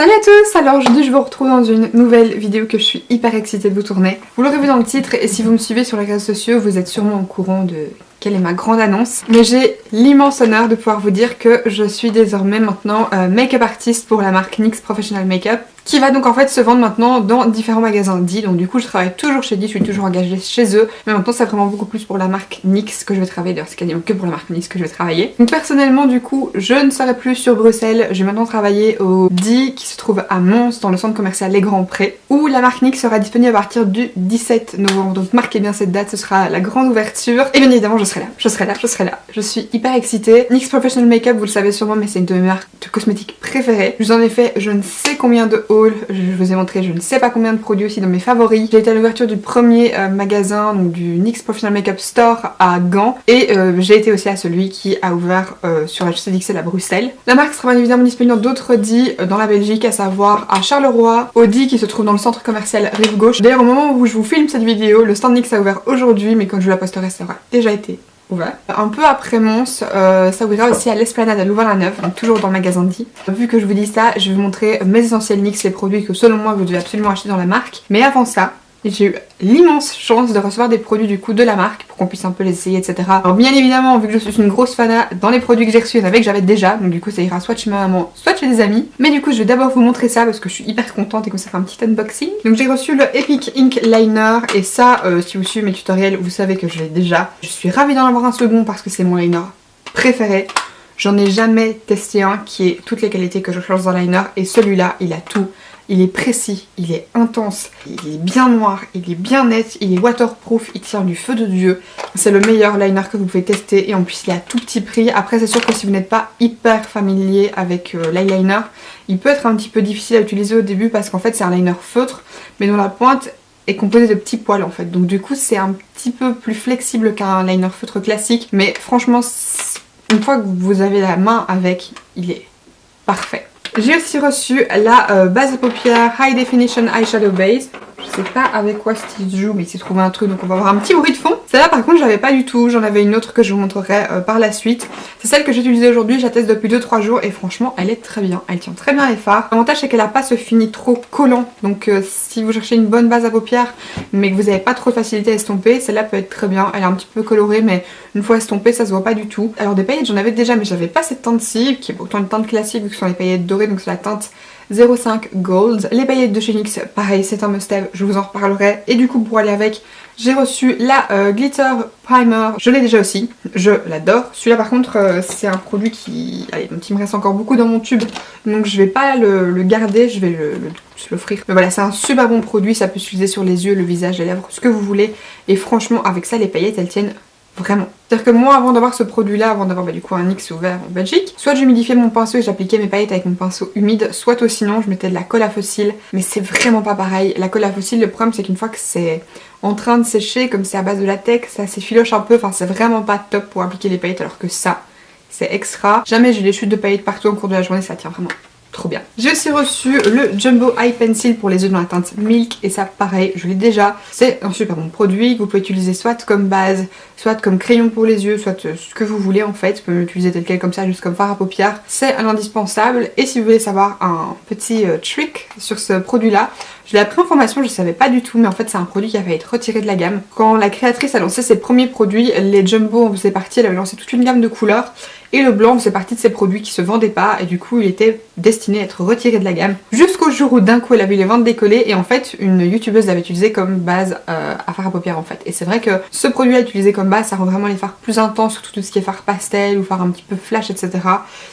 Salut à tous, alors aujourd'hui je vous retrouve dans une nouvelle vidéo que je suis hyper excitée de vous tourner. Vous l'aurez vu dans le titre et si vous me suivez sur les réseaux sociaux, vous êtes sûrement au courant de quelle est ma grande annonce. Mais j'ai l'immense honneur de pouvoir vous dire que je suis désormais maintenant make-up artiste pour la marque NYX Professional Makeup, qui va donc en fait se vendre maintenant dans différents magasins D. Donc du coup je travaille toujours chez D, je suis toujours engagée chez eux, mais maintenant c'est vraiment beaucoup plus pour la marque NYX que je vais travailler. D'ailleurs c'est quasiment que pour la marque NYX que je vais travailler. Donc personnellement du coup je ne serai plus sur Bruxelles, je vais maintenant travailler au D qui se trouve à Mons dans le centre commercial Les Grands Prés, où la marque NYX sera disponible à partir du 17 novembre. Donc marquez bien cette date, ce sera la grande ouverture et bien évidemment je serai là. Je suis hyper excitée. NYX Professional Makeup, vous le savez sûrement, mais c'est une de mes marques de cosmétiques préférées. Je vous en ai fait je ne sais combien de hauls, je vous ai montré je ne sais pas combien de produits aussi dans mes favoris. J'ai été à l'ouverture du premier magasin, donc du NYX Professional Makeup Store à Gand, et j'ai été aussi à celui qui a ouvert sur la chaussée d'XL à Bruxelles. La marque sera bien évidemment disponible dans d'autres D dans la Belgique, à savoir à Charleroi, au D qui se trouve dans le centre commercial Rive Gauche. D'ailleurs au moment où je vous filme cette vidéo, le stand NYX a ouvert aujourd'hui, mais quand je vous la posterai ça aura déjà été ouvert. Un peu après Mons, ça ouvrira aussi à l'Esplanade à Louvain-la-Neuve, donc toujours dans le magasin D. Vu que je vous dis ça, je vais vous montrer mes essentiels NYX, les produits que selon moi vous devez absolument acheter dans la marque. Mais avant ça, j'ai eu l'immense chance de recevoir des produits du coup de la marque pour qu'on puisse un peu les essayer, etc. Alors bien évidemment, vu que je suis une grosse fana, dans les produits que j'ai reçus, il y en avait que j'avais déjà, donc du coup ça ira soit chez ma maman, soit chez des amis. Mais du coup je vais d'abord vous montrer ça parce que je suis hyper contente et que ça fait un petit unboxing. Donc j'ai reçu le Epic Ink Liner et ça, si vous suivez mes tutoriels, vous savez que je l'ai déjà. Je suis ravie d'en avoir un second parce que c'est mon liner préféré. J'en ai jamais testé un qui ait toutes les qualités que je cherche dans un liner et celui-là, il a tout. Il est précis, il est intense, il est bien noir, il est bien net, il est waterproof, il tient du feu de Dieu. C'est le meilleur liner que vous pouvez tester et en plus il est à tout petit prix. Après c'est sûr que si vous n'êtes pas hyper familier avec l'eyeliner, il peut être un petit peu difficile à utiliser au début parce qu'en fait c'est un liner feutre mais dont la pointe est composée de petits poils en fait. Donc du coup c'est un petit peu plus flexible qu'un liner feutre classique, mais franchement une fois que vous avez la main avec, il est parfait. J'ai aussi reçu la base de paupières High Definition Eyeshadow Base. Je sais pas avec quoi il se joue mais il s'est trouvé un truc donc on va avoir un petit bruit de fond. Celle-là par contre j'avais pas du tout, j'en avais une autre que je vous montrerai par la suite. C'est celle que j'ai utilisée aujourd'hui, je la teste depuis 2-3 jours et franchement elle est très bien, elle tient très bien les fards. L'avantage c'est qu'elle a pas ce fini trop collant, donc si vous cherchez une bonne base à paupières mais que vous avez pas trop de facilité à estomper, celle-là peut être très bien. Elle est un petit peu colorée mais une fois estompée ça se voit pas du tout. Alors des paillettes j'en avais déjà mais j'avais pas cette teinte-ci qui est pourtant une teinte classique vu que ce sont les paillettes dorées, donc c'est la teinte 05 Gold. Les paillettes de chez NYX, pareil c'est un must-have, je vous en reparlerai. Et du coup pour aller avec, j'ai reçu la Glitter Primer, je l'ai déjà aussi, je l'adore. Celui-là par contre c'est un produit qui... Allez, donc il me reste encore beaucoup dans mon tube, donc je vais pas le garder, je vais l'offrir. Mais voilà, c'est un super bon produit, ça peut s'utiliser sur les yeux, le visage, les lèvres, ce que vous voulez. Et franchement avec ça les paillettes elles tiennent vraiment. C'est-à-dire que moi avant d'avoir ce produit là, avant d'avoir du coup un NYX ouvert en Belgique, soit j'humidifiais mon pinceau et j'appliquais mes paillettes avec mon pinceau humide, soit sinon je mettais de la colle à fossile, mais c'est vraiment pas pareil. La colle à fossile, le problème c'est qu'une fois que c'est en train de sécher, comme c'est à base de latex, ça s'effiloche un peu, enfin c'est vraiment pas top pour appliquer les paillettes alors que ça, c'est extra. Jamais j'ai des chutes de paillettes partout au cours de la journée, ça tient vraiment trop bien. J'ai aussi reçu le Jumbo Eye Pencil pour les yeux dans la teinte Milk et ça pareil, je l'ai déjà. C'est un super bon produit que vous pouvez utiliser soit comme base, soit comme crayon pour les yeux, soit ce que vous voulez en fait. Vous pouvez l'utiliser tel quel comme ça, juste comme fard à paupières. C'est un indispensable et si vous voulez savoir un petit trick sur ce produit là, je l'ai appris en formation, je savais pas du tout, mais en fait c'est un produit qui avait été retiré de la gamme. Quand la créatrice a lancé ses premiers produits, les Jumbo en faisait partie, elle avait lancé toute une gamme de couleurs. Et le blanc faisait partie de ces produits qui se vendaient pas et du coup il était destiné à être retiré de la gamme. Jusqu'au jour où d'un coup elle a vu les ventes décoller et en fait une youtubeuse l'avait utilisé comme base à fard à paupières en fait. Et c'est vrai que ce produit là utilisé comme base ça rend vraiment les fards plus intenses, surtout tout ce qui est fard pastel ou fard un petit peu flash etc.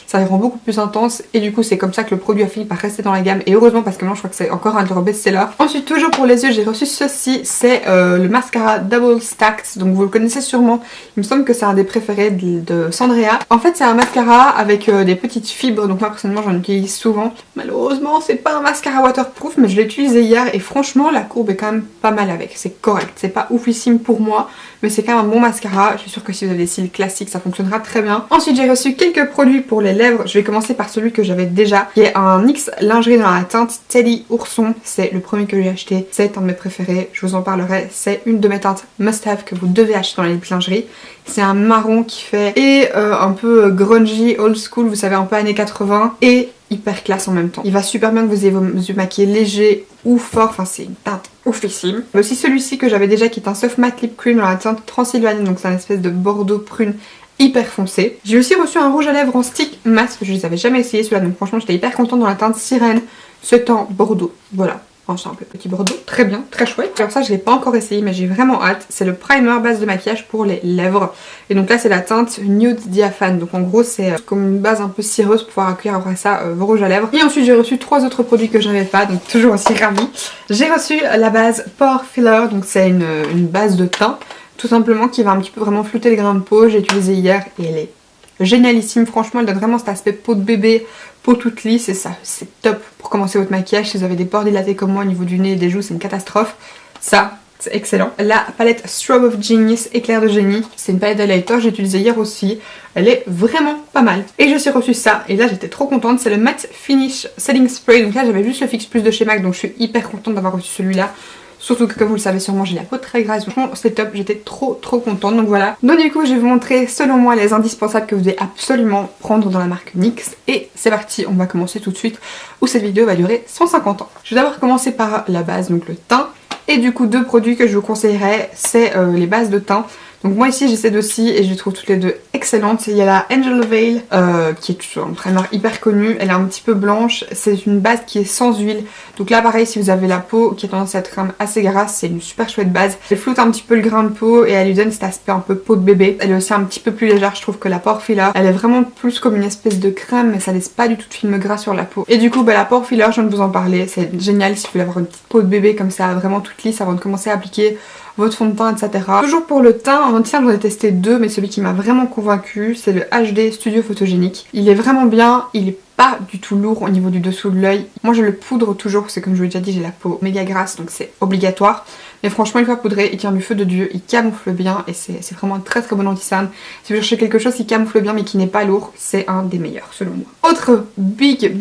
Ça les rend beaucoup plus intenses et du coup c'est comme ça que le produit a fini par rester dans la gamme et heureusement parce que maintenant je crois que c'est encore un de leurs best-sellers. Ensuite toujours pour les yeux j'ai reçu ceci, c'est le mascara Double Stacked, donc vous le connaissez sûrement, il me semble que c'est un des préférés de Sandrea. En fait c'est un mascara avec des petites fibres, donc moi personnellement j'en utilise souvent. Malheureusement c'est pas un mascara waterproof mais je l'ai utilisé hier et franchement la courbe est quand même pas mal avec, c'est correct, c'est pas oufissime pour moi mais c'est quand même un bon mascara, je suis sûre que si vous avez des cils classiques ça fonctionnera très bien. Ensuite j'ai reçu quelques produits pour les lèvres, je vais commencer par celui que j'avais déjà, qui est un NYX lingerie dans la teinte Teddy Ourson, c'est le premier que j'ai acheté, c'est un de mes préférés, je vous en parlerai, c'est une de mes teintes must-have que vous devez acheter dans les lingeries. C'est un marron qui fait et un peu grungy, old school, vous savez un peu années 80 et hyper classe en même temps. Il va super bien que vous ayez vos yeux maquillés légers ou forts, enfin c'est une teinte oufissime. Mais aussi celui-ci que j'avais déjà qui est un Soft Matte Lip Cream dans la teinte Transylvanie, donc c'est un espèce de bordeaux prune hyper foncé. J'ai aussi reçu un rouge à lèvres en stick mat, je les avais jamais essayé celui-là, donc franchement j'étais hyper contente dans la teinte Sirène, ce temps bordeaux, voilà. Ensemble, petit bordeaux, très bien, très chouette. Alors ça je l'ai pas encore essayé mais j'ai vraiment hâte. C'est le primer base de maquillage pour les lèvres. Et donc là c'est la teinte Nude Diaphane. Donc en gros c'est comme une base un peu cireuse pour pouvoir accueillir après ça vos rouges à lèvres. Et ensuite j'ai reçu 3 autres produits que j'avais pas, donc toujours aussi ravie. J'ai reçu la base Pore Filler, donc c'est une base de teint tout simplement qui va un petit peu vraiment flouter les grains de peau. J'ai utilisé hier et elle est génialissime, franchement elle donne vraiment cet aspect peau de bébé, peau toute lisse et ça c'est top pour commencer votre maquillage. Si vous avez des pores dilatés comme moi au niveau du nez et des joues c'est une catastrophe, ça c'est excellent. La palette Strobe of Genius éclair de génie, c'est une palette d'highlighter, j'ai utilisé hier aussi, elle est vraiment pas mal. Et j'ai aussi reçu ça et là j'étais trop contente, c'est le Matte Finish Setting Spray. Donc là j'avais juste le Fix Plus de chez MAC donc je suis hyper contente d'avoir reçu celui-là. Surtout que comme vous le savez sûrement j'ai la peau très grasse, franchement c'est top, j'étais trop contente, donc voilà. Donc du coup je vais vous montrer selon moi les indispensables que vous devez absolument prendre dans la marque NYX. Et c'est parti, on va commencer tout de suite où cette vidéo va durer 150 ans. Je vais d'abord commencer par la base, donc le teint. Et du coup deux produits que je vous conseillerais, c'est les bases de teint. Donc moi ici j'ai ces deux-ci et je les trouve toutes les deux excellentes. Il y a la Angel Veil qui est un primer hyper connu, elle est un petit peu blanche, c'est une base qui est sans huile. Donc là pareil si vous avez la peau qui a tendance à être quand même assez grasse, c'est une super chouette base. Elle floute un petit peu le grain de peau et elle lui donne cet aspect un peu peau de bébé. Elle est aussi un petit peu plus légère je trouve que la Pore Filler. Elle est vraiment plus comme une espèce de crème mais ça laisse pas du tout de film gras sur la peau. Et du coup la Pore Filler je viens de vous en parler, c'est génial si vous voulez avoir une petite peau de bébé comme ça vraiment toute lisse avant de commencer à appliquer votre fond de teint, etc. Toujours pour le teint, en entier j'en ai testé deux, mais celui qui m'a vraiment convaincu, c'est le HD Studio Photogénique. Il est vraiment bien, il est pas du tout lourd au niveau du dessous de l'œil. Moi je le poudre toujours, parce que comme je vous l'ai déjà dit, j'ai la peau méga grasse, donc c'est obligatoire. Mais franchement, une fois poudré, il tient du feu de Dieu, il camoufle bien et c'est vraiment un très bon anti-cerne. Si vous cherchez quelque chose qui camoufle bien mais qui n'est pas lourd, c'est un des meilleurs selon moi. Autre big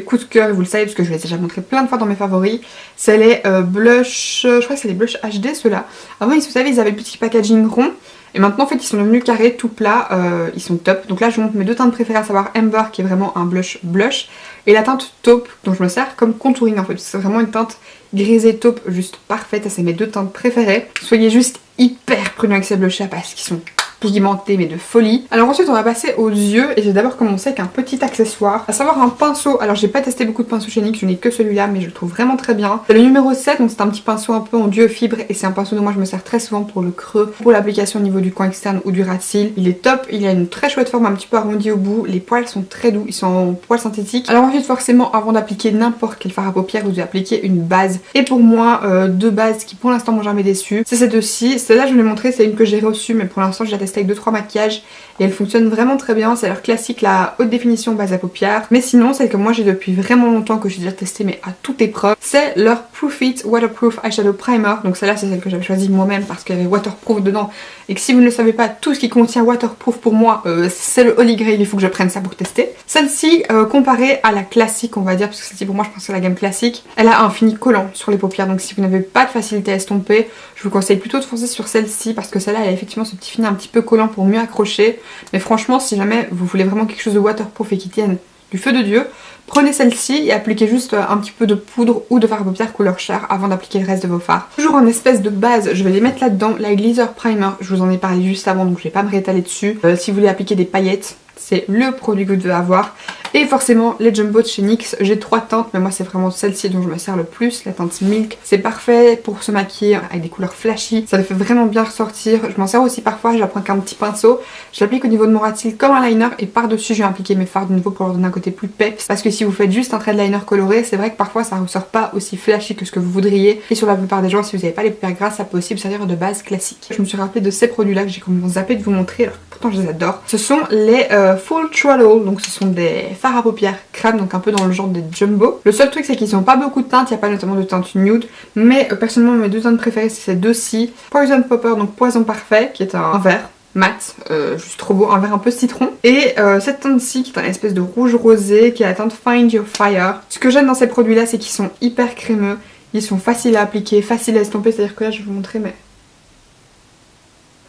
coup de cœur, vous le savez parce que je vous l'ai déjà montré plein de fois dans mes favoris, c'est les blush, je crois que c'est les blush HD ceux-là. Avant, vous savez, ils avaient le petit packaging rond. Et maintenant en fait ils sont devenus carrés, tout plats, ils sont top. Donc là je vous montre mes deux teintes préférées, à savoir Amber qui est vraiment un blush et la teinte taupe dont je me sers comme contouring en fait. C'est vraiment une teinte grisée taupe juste parfaite, c'est mes deux teintes préférées. Soyez juste hyper prudents avec ces blushs parce qu'ils sont pigmenté mais de folie. Alors ensuite on va passer aux yeux et j'ai d'abord commencé avec un petit accessoire, à savoir un pinceau. Alors j'ai pas testé beaucoup de pinceaux chez NYX, je n'ai que celui-là mais je le trouve vraiment très bien. C'est le numéro 7, donc c'est un petit pinceau un peu en duo fibre et c'est un pinceau dont moi je me sers très souvent pour le creux, pour l'application au niveau du coin externe ou du ras de cils. Il est top, il a une très chouette forme un petit peu arrondie au bout, les poils sont très doux, ils sont en poils synthétiques. Alors ensuite forcément avant d'appliquer n'importe quel fard à paupières vous devez appliquer une base. Et pour moi deux bases qui pour l'instant m'ont jamais déçu, c'est ces deux-ci. Celle-là je vous l'ai montré, c'est une que j'ai reçue mais pour l'instant je la avec 2-3 maquillages et elle fonctionne vraiment très bien. C'est leur classique, la haute définition base à paupières. Mais sinon celle que moi j'ai depuis vraiment longtemps, que j'ai déjà testé mais à toute épreuve, c'est leur Proof It Waterproof Eyeshadow Primer. Donc celle-là c'est celle que j'avais choisie moi-même parce qu'il y avait waterproof dedans et que si vous ne le savez pas, tout ce qui contient waterproof pour moi c'est le holy grail, il faut que je prenne ça pour tester. Celle-ci comparée à la classique on va dire, parce que celle-ci pour moi je pense que c'est la gamme classique, elle a un fini collant sur les paupières. Donc si vous n'avez pas de facilité à estomper, je vous conseille plutôt de foncer sur celle-ci parce que celle-là elle a effectivement ce petit fini un petit peu collant pour mieux accrocher. Mais franchement si jamais vous voulez vraiment quelque chose de waterproof et qui tienne du feu de Dieu, prenez celle-ci et appliquez juste un petit peu de poudre ou de fard à paupières couleur chair avant d'appliquer le reste de vos fards. Toujours en espèce de base, je vais les mettre là-dedans, la Glitter Primer, je vous en ai parlé juste avant donc je vais pas me réétaler dessus. Si vous voulez appliquer des paillettes, c'est le produit que vous devez avoir. Et forcément les Jumbo de chez NYX, j'ai 3 teintes mais moi c'est vraiment celle-ci dont je me sers le plus, la teinte Milk. C'est parfait pour se maquiller avec des couleurs flashy, ça le fait vraiment bien ressortir. Je m'en sers aussi parfois, je la prends avec un petit pinceau, je l'applique au niveau de mon ras de cils comme un liner et par-dessus je vais appliquer mes fards de nouveau pour leur donner un côté plus peps. Parce que si vous faites juste un trait de liner coloré, c'est vrai que parfois ça ressort pas aussi flashy que ce que vous voudriez. Et sur la plupart des gens, si vous n'avez pas les paupières grasses, ça peut aussi vous servir de base classique. Je me suis rappelé de ces produits là que j'ai complètement zappé de vous montrer, alors pourtant je les adore. Ce sont les Full Throttle, donc ce sont des fards à paupières crème, donc un peu dans le genre des Jumbo. Le seul truc c'est qu'ils n'ont pas beaucoup de teintes, il n'y a pas notamment de teinte nude, mais personnellement mes deux teintes préférées c'est ces deux-ci. Poison Popper, donc poison parfait, qui est un vert mat, juste trop beau, un vert un peu citron. Et cette teinte-ci qui est un espèce de rouge rosé, qui est la teinte Find Your Fire. Ce que j'aime dans ces produits là c'est qu'ils sont hyper crémeux, ils sont faciles à appliquer, faciles à estomper, c'est à dire que là je vais vous montrer mais...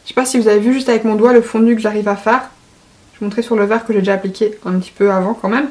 Je sais pas si vous avez vu juste avec mon doigt le fondu que j'arrive à faire. Je vais vous montrer sur le verre que j'ai déjà appliqué un petit peu avant quand même.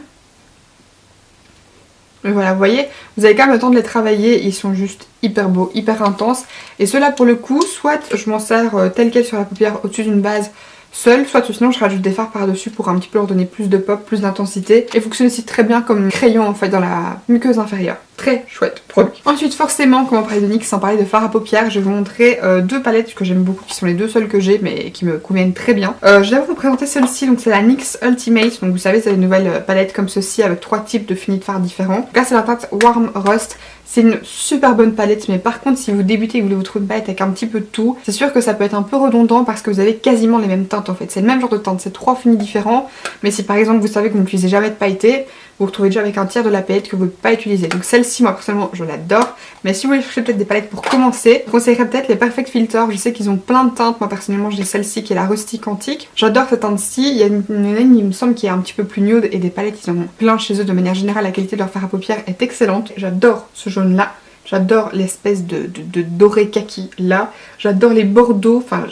Mais voilà, vous voyez, vous avez quand même le temps de les travailler, ils sont juste hyper beaux, hyper intenses. Et ceux-là pour le coup, soit je m'en sers tel quel sur la paupière au-dessus d'une base seule, soit sinon je rajoute des fards par-dessus pour un petit peu leur donner plus de pop, plus d'intensité. Et fonctionne aussi très bien comme crayon en fait dans la muqueuse inférieure. Très chouette produit. Ensuite forcément, comme on parlait de NYX, sans parler de fard à paupières, je vais vous montrer deux palettes que j'aime beaucoup, qui sont les deux seules que j'ai mais qui me conviennent très bien. Je vais vous présenter celle-ci, donc c'est la NYX Ultimate, donc vous savez c'est une nouvelle palette comme ceci avec 3 types de finis de fard différents. Donc là c'est la teinte Warm Rust. C'est une super bonne palette, mais par contre si vous débutez et que vous voulez vous trouver une palette avec un petit peu de tout, c'est sûr que ça peut être un peu redondant parce que vous avez quasiment les mêmes teintes en fait. C'est le même genre de teinte, c'est 3 finis différents, mais si par exemple vous savez que vous n'utilisez jamais de pailleté, vous vous retrouvez déjà avec un tiers de la palette que vous ne pouvez pas utiliser. Donc celle-ci, moi personnellement, je l'adore. Mais si vous voulez chercher peut-être des palettes pour commencer, je conseillerais peut-être les Perfect Filter. Je sais qu'ils ont plein de teintes. Moi personnellement, j'ai celle-ci qui est la Rustique Antique. J'adore cette teinte-ci. Il y a une ligne, il me semble, qui est un petit peu plus nude et des palettes, ils en ont plein chez eux. De manière générale, la qualité de leur fard à paupières est excellente. J'adore ce jaune-là. J'adore l'espèce de doré kaki là. J'adore les bordeaux. Enfin,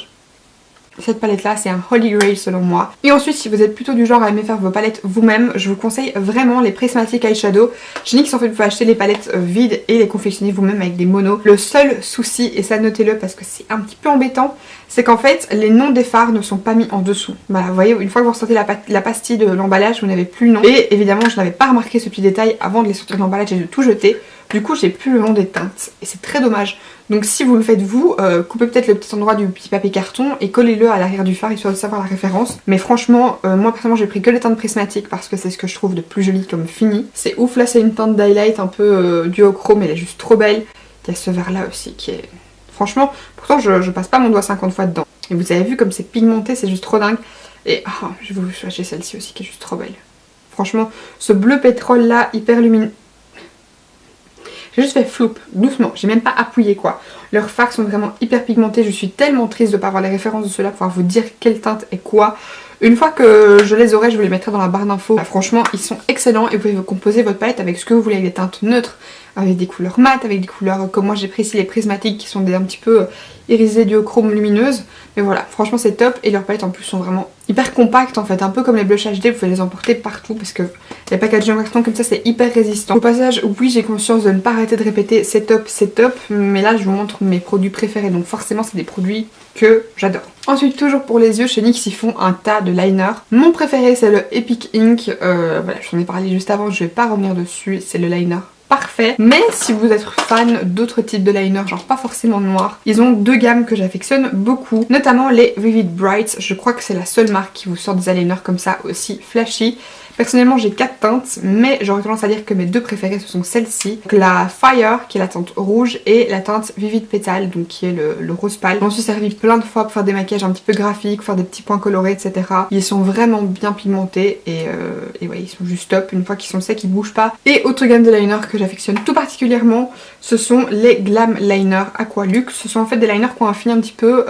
cette palette là c'est un holy grail selon moi. Et ensuite si vous êtes plutôt du genre à aimer faire vos palettes vous-même, je vous conseille vraiment les Prismatic Eyeshadow. Chez NYX en fait vous pouvez acheter les palettes vides et les confectionner vous-même avec des monos. Le seul souci, et ça notez-le parce que c'est un petit peu embêtant, c'est qu'en fait les noms des fards ne sont pas mis en dessous. Voilà, vous voyez, une fois que vous ressortez la pastille de l'emballage, vous n'avez plus le nom. Et évidemment je n'avais pas remarqué ce petit détail avant de les sortir de l'emballage et de tout jeter. Du coup j'ai plus le nom des teintes et c'est très dommage. Donc si vous le faites vous, coupez peut-être le petit endroit du petit papier carton et collez-le à l'arrière du fard histoire de savoir la référence. Mais franchement, moi personnellement j'ai pris que les teintes prismatiques parce que c'est ce que je trouve de plus joli comme fini. C'est ouf, là c'est une teinte d'highlight un peu duochrome, elle est juste trop belle. Il y a ce vert là aussi qui est... Franchement, pourtant je passe pas mon doigt 50 fois dedans. Et vous avez vu comme c'est pigmenté, c'est juste trop dingue. Et oh, je vais vous chercher celle-ci aussi qui est juste trop belle. Franchement, ce bleu pétrole là, hyper lumineux. J'ai juste fait floup, doucement, j'ai même pas appuyé quoi. Leurs fards sont vraiment hyper pigmentés, je suis tellement triste de ne pas avoir les références de ceux-là pour pouvoir vous dire quelle teinte est quoi. Une fois que je les aurai, je vous les mettrai dans la barre d'infos. Franchement, ils sont excellents et vous pouvez composer votre palette avec ce que vous voulez, avec des teintes neutres, avec des couleurs mates, avec des couleurs comme moi j'ai pris ici les prismatiques qui sont un petit peu irisées duochrome lumineuses. Mais voilà, franchement c'est top et leurs palettes en plus sont vraiment hyper compactes en fait, un peu comme les blushs HD, vous pouvez les emporter partout parce que les packaging en carton comme ça c'est hyper résistant. Au passage, oui j'ai conscience de ne pas arrêter de répéter c'est top, mais là je vous montre mes produits préférés donc forcément c'est des produits que j'adore. Ensuite toujours pour les yeux, chez NYX ils font un tas de liners. Mon préféré c'est le Epic Ink, voilà j'en ai parlé juste avant, je vais pas revenir dessus, c'est le liner parfait. Mais si vous êtes fan d'autres types de liner, genre pas forcément noir, ils ont deux gammes que j'affectionne beaucoup, notamment les Vivid Bright. Je crois que c'est la seule marque qui vous sort des eyeliners comme ça aussi flashy. Personnellement j'ai 4 teintes, mais j'aurais tendance à dire que mes deux préférées ce sont celles-ci. La Fire qui est la teinte rouge et la teinte Vivid Petal donc qui est le rose pâle. J'en suis servi plein de fois pour faire des maquillages un petit peu graphiques, faire des petits points colorés etc. Ils sont vraiment bien pigmentés et ouais ils sont juste top. Une fois qu'ils sont secs ils bougent pas. Et autre gamme de liner que j'affectionne tout particulièrement, ce sont les Glam Liner Aqualux. Ce sont en fait des liners qui ont un fini un petit peu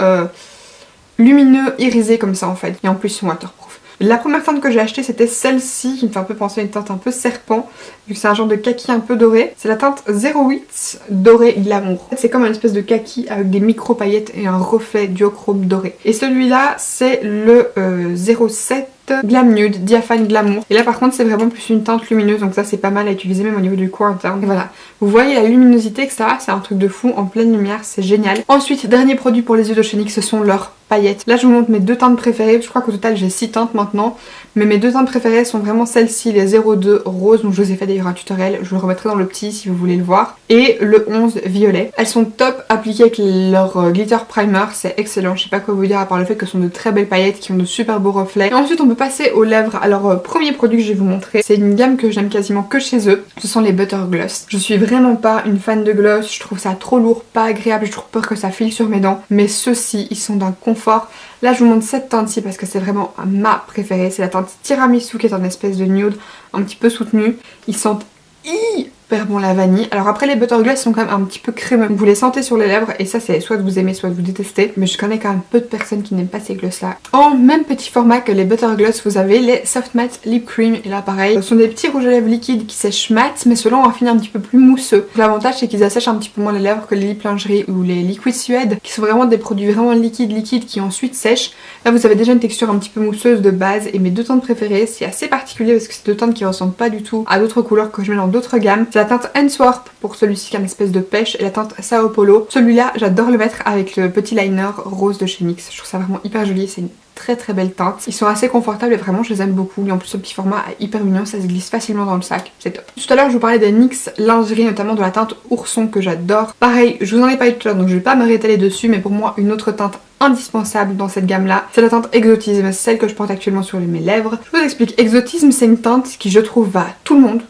lumineux, irisé comme ça en fait. Et en plus ils sont waterproof. La première teinte que j'ai achetée c'était celle-ci qui me fait un peu penser à une teinte un peu serpent vu que c'est un genre de kaki un peu doré. C'est la teinte 08 doré glamour. C'est comme une espèce de kaki avec des micro paillettes et un reflet duochrome doré. Et celui-là c'est le 07 Glam Nude, Diaphane Glamour. Et là par contre c'est vraiment plus une teinte lumineuse donc ça c'est pas mal à utiliser même au niveau du coin interne. Et voilà, vous voyez la luminosité etc. C'est un truc de fou en pleine lumière, c'est génial. Ensuite dernier produit pour les yeux de chez NYX, ce sont leurs paillettes. Là je vous montre mes deux teintes préférées, je crois qu'au total j'ai 6 teintes maintenant. Mais mes deux teintes préférées sont vraiment celles-ci, les 02 rose, donc je vous ai fait d'ailleurs un tutoriel, je vous le remettrai dans le petit si vous voulez le voir. Et le 11 violet. Elles sont top appliquées avec leur glitter primer, c'est excellent, je sais pas quoi vous dire à part le fait que ce sont de très belles paillettes qui ont de super beaux reflets. Et ensuite on peut passer aux lèvres. Alors premier produit que je vais vous montrer, c'est une gamme que j'aime quasiment que chez eux, ce sont les Butter Gloss. Je suis vraiment pas une fan de gloss, je trouve ça trop lourd, pas agréable, je trouve peur que ça file sur mes dents. Mais ceux-ci, ils sont d'un confort. Là je vous montre cette teinte-ci parce que c'est vraiment ma préférée, c'est la teinte Tiramisu qui est un espèce de nude un petit peu soutenu. Ils sentent hyper bon la vanille. Alors après les Butter Gloss sont quand même un petit peu crémeux. Vous les sentez sur les lèvres et ça c'est soit vous aimez soit vous détestez. Mais je connais quand même peu de personnes qui n'aiment pas ces gloss là. En même petit format que les Butter Gloss vous avez les Soft Matte Lip Cream. Et là pareil, ce sont des petits rouges à lèvres liquides qui sèchent mat mais ceux-là ont un fini un petit peu plus mousseux. L'avantage c'est qu'ils assèchent un petit peu moins les lèvres que les lip lingerie ou les Liquid Suede qui sont vraiment des produits vraiment liquides qui ensuite sèchent. Là vous avez déjà une texture un petit peu mousseuse de base et mes deux teintes préférées c'est assez particulier parce que c'est deux teintes qui ressemblent pas du tout à d'autres couleurs que je mets dans d'autres gammes. C'est la teinte Handswarp pour celui-ci qui a une espèce de pêche et la teinte Sao Paulo. Celui-là, j'adore le mettre avec le petit liner rose de chez NYX. Je trouve ça vraiment hyper joli, c'est une très belle teinte. Ils sont assez confortables et vraiment je les aime beaucoup. Et en plus ce petit format est hyper mignon, ça se glisse facilement dans le sac, c'est top. Tout à l'heure je vous parlais des NYX lingerie, notamment de la teinte Ourson que j'adore. Pareil, je vous en ai parlé tout à l'heure donc je vais pas me réétaler dessus, mais pour moi une autre teinte indispensable dans cette gamme là, c'est la teinte Exotisme, celle que je porte actuellement sur mes lèvres. Je vous explique, Exotisme c'est une teinte qui je trouve va à tout le monde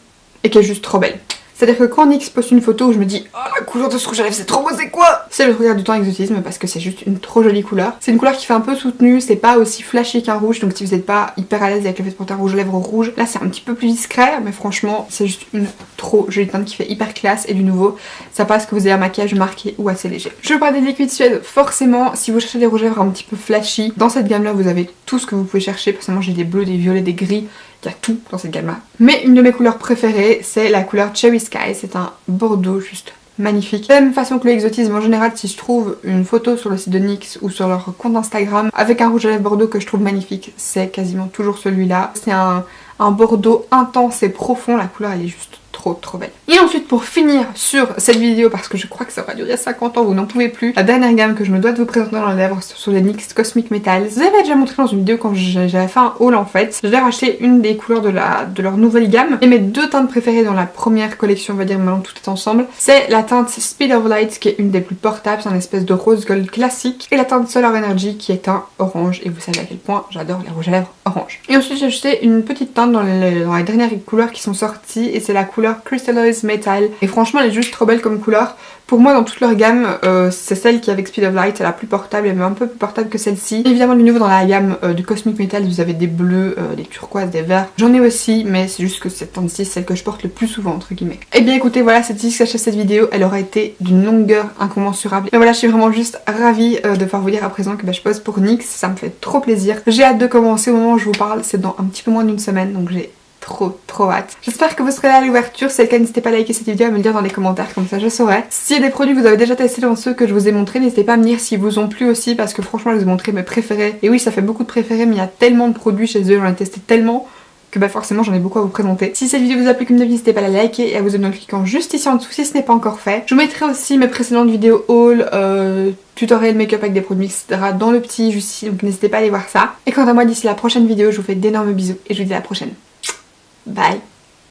et qui est juste trop belle. C'est-à-dire que quand NYX poste une photo où je me dis oh la couleur de ce rouge à lèvres c'est trop beau, c'est quoi? C'est le regard du temps Exotisme parce que c'est juste une trop jolie couleur. C'est une couleur qui fait un peu soutenue, c'est pas aussi flashy qu'un rouge, donc si vous n'êtes pas hyper à l'aise avec le fait de porter un rouge à lèvres rouge, là c'est un petit peu plus discret, mais franchement c'est juste une trop jolie teinte qui fait hyper classe et du nouveau ça passe que vous ayez un maquillage marqué ou assez léger. Je parle des liquides suède, forcément si vous cherchez des rouges à lèvres un petit peu flashy, dans cette gamme là vous avez tout ce que vous pouvez chercher. Personnellement j'ai des bleus, des violets, des gris, il y a tout dans cette gamme là. Mais une de mes couleurs préférées c'est la couleur Cherry Sky, c'est un bordeaux juste magnifique. De la même façon que le Exotisme, en général si je trouve une photo sur le site de NYX ou sur leur compte Instagram avec un rouge à lèvres bordeaux que je trouve magnifique, c'est quasiment toujours celui-là. C'est un bordeaux intense et profond, la couleur elle est juste trop belle. Et ensuite pour finir sur cette vidéo, parce que je crois que ça va durer 50 ans, vous n'en pouvez plus, la dernière gamme que je me dois de vous présenter dans les lèvres sur les NYX Cosmic Metals. Je vous avais déjà montré dans une vidéo quand j'avais fait un haul en fait. J'ai racheté une des couleurs de leur nouvelle gamme. Et mes deux teintes préférées dans la première collection, on va dire maintenant tout est ensemble, c'est la teinte Speed of Light qui est une des plus portables, c'est un espèce de rose gold classique, et la teinte Solar Energy qui est un orange, et vous savez à quel point j'adore les rouges à lèvres orange. Et ensuite j'ai acheté une petite teinte dans les dernières couleurs qui sont sorties, et c'est la couleur Crystallized Metal, et franchement elle est juste trop belle comme couleur. Pour moi dans toute leur gamme c'est celle qui avec Speed of Light, c'est la plus portable, elle est un peu plus portable que celle-ci. Évidemment du nouveau dans la gamme du Cosmic Metal vous avez des bleus, des turquoises, des verts, j'en ai aussi, mais c'est juste que cette teinte-ci c'est celle que je porte le plus souvent entre guillemets. Et bien écoutez voilà, c'est ici que j'achète cette vidéo, elle aura été d'une longueur incommensurable. Mais voilà, je suis vraiment juste ravie de pouvoir vous dire à présent que je pose pour NYX, ça me fait trop plaisir. J'ai hâte de commencer, au moment où je vous parle c'est dans un petit peu moins d'une semaine, donc j'ai trop hâte. J'espère que vous serez là à l'ouverture, si c'est le cas n'hésitez pas à liker cette vidéo et à me le dire dans les commentaires, comme ça je saurai. S'il y a des produits que vous avez déjà testés dans ceux que je vous ai montrés, n'hésitez pas à me dire s'ils vous ont plu aussi, parce que franchement je vous ai montré mes préférés. Et oui ça fait beaucoup de préférés, mais il y a tellement de produits chez eux, j'en ai testé tellement que bah forcément j'en ai beaucoup à vous présenter. Si cette vidéo vous a plu comme d'habitude, n'hésitez pas à la liker et à vous abonner en cliquant juste ici en dessous si ce n'est pas encore fait. Je vous mettrai aussi mes précédentes vidéos haul, tutoriel make-up avec des produits etc. dans le petit juste ici, donc n'hésitez pas à aller voir ça. Et quant à moi d'ici la prochaine vidéo, je vous fais d'énormes bisous et je vous dis à la prochaine. Bye.